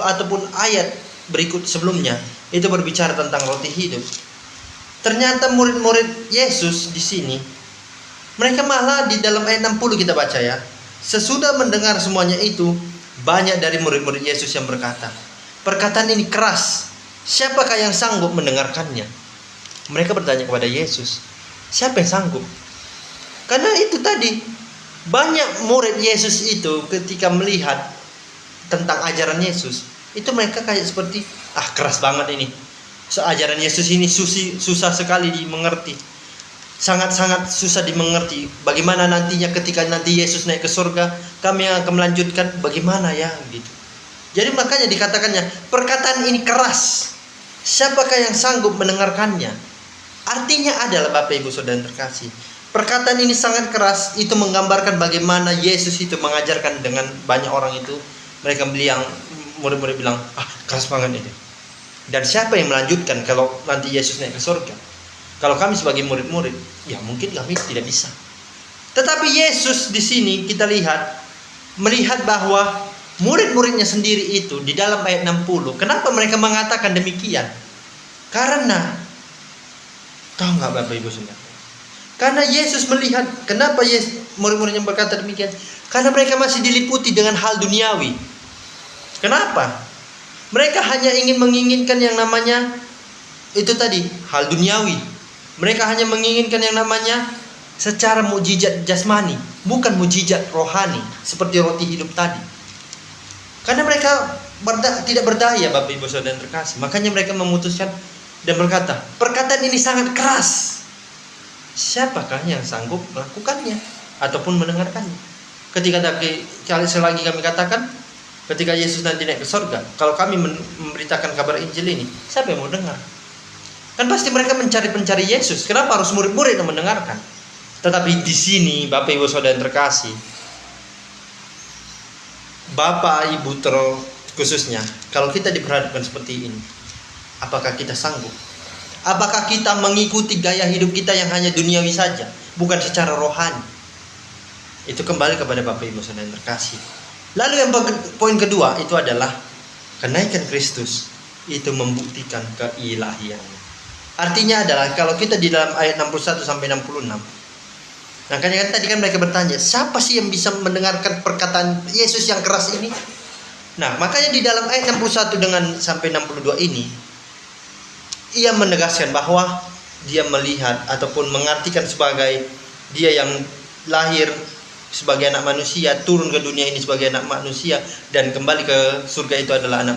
ataupun ayat berikut sebelumnya itu berbicara tentang roti hidup. Ternyata murid-murid Yesus di sini, mereka malah di dalam ayat 60 kita baca ya. Sesudah mendengar semuanya itu, banyak dari murid-murid Yesus yang berkata, perkataan ini keras, siapakah yang sanggup mendengarkannya? Mereka bertanya kepada Yesus, siapa yang sanggup? Karena itu tadi, banyak murid Yesus itu ketika melihat tentang ajaran Yesus, itu mereka kayak seperti, keras banget ini. Ajaran Yesus ini susah sekali dimengerti. Sangat-sangat susah dimengerti. Bagaimana nantinya ketika nanti Yesus naik ke surga, kami yang akan melanjutkan bagaimana ya gitu. Jadi makanya dikatakannya, perkataan ini keras, siapakah yang sanggup mendengarkannya? Artinya adalah Bapak Ibu Saudara yang terkasih, perkataan ini sangat keras. Itu menggambarkan bagaimana Yesus itu mengajarkan dengan banyak orang itu. Mereka bilang, murid-murid bilang, keras banget ini. Dan siapa yang melanjutkan kalau nanti Yesus naik ke surga? Kalau kami sebagai murid-murid, ya mungkin kami tidak bisa. Tetapi Yesus di sini kita melihat bahwa murid-muridnya sendiri itu di dalam ayat 60. Kenapa mereka mengatakan demikian? Karena, tahu nggak Bapak Ibu Saudara? Karena Yesus melihat, kenapa murid-muridnya berkata demikian? Karena mereka masih diliputi dengan hal duniawi. Kenapa? Mereka hanya menginginkan yang namanya itu tadi, hal duniawi. Mereka hanya menginginkan yang namanya secara mukjizat jasmani, bukan mukjizat rohani seperti roti hidup tadi. Karena mereka tidak berdaya Bapak Ibu Saudara yang terkasih. Makanya mereka memutuskan dan berkata, perkataan ini sangat keras. Siapakah yang sanggup melakukannya ataupun mendengarkannya? Selagi kami katakan, ketika Yesus nanti naik ke surga, kalau kami memberitakan kabar Injil ini, siapa yang mau dengar? Kan pasti mereka mencari Yesus. Kenapa harus murid-murid yang mendengarkan? Tetapi di sini Bapak Ibu Saudara yang terkasih, Bapak Ibu khususnya, kalau kita diperhadapkan seperti ini, apakah kita sanggup? Apakah kita mengikuti gaya hidup kita yang hanya duniawi saja, bukan secara rohani? Itu kembali kepada Bapak Ibu Saudara yang terkasih. Lalu yang poin kedua itu adalah kenaikan Kristus itu membuktikan keilahiannya. Artinya adalah kalau kita di dalam ayat 61 sampai 66. Nah, kan tadi kan mereka bertanya, siapa sih yang bisa mendengarkan perkataan Yesus yang keras ini? Nah, makanya di dalam ayat 61 dengan sampai 62 ini, ia menegaskan bahwa dia melihat ataupun mengartikan sebagai dia yang lahir sebagai anak manusia, turun ke dunia ini sebagai anak manusia, dan kembali ke surga itu adalah anak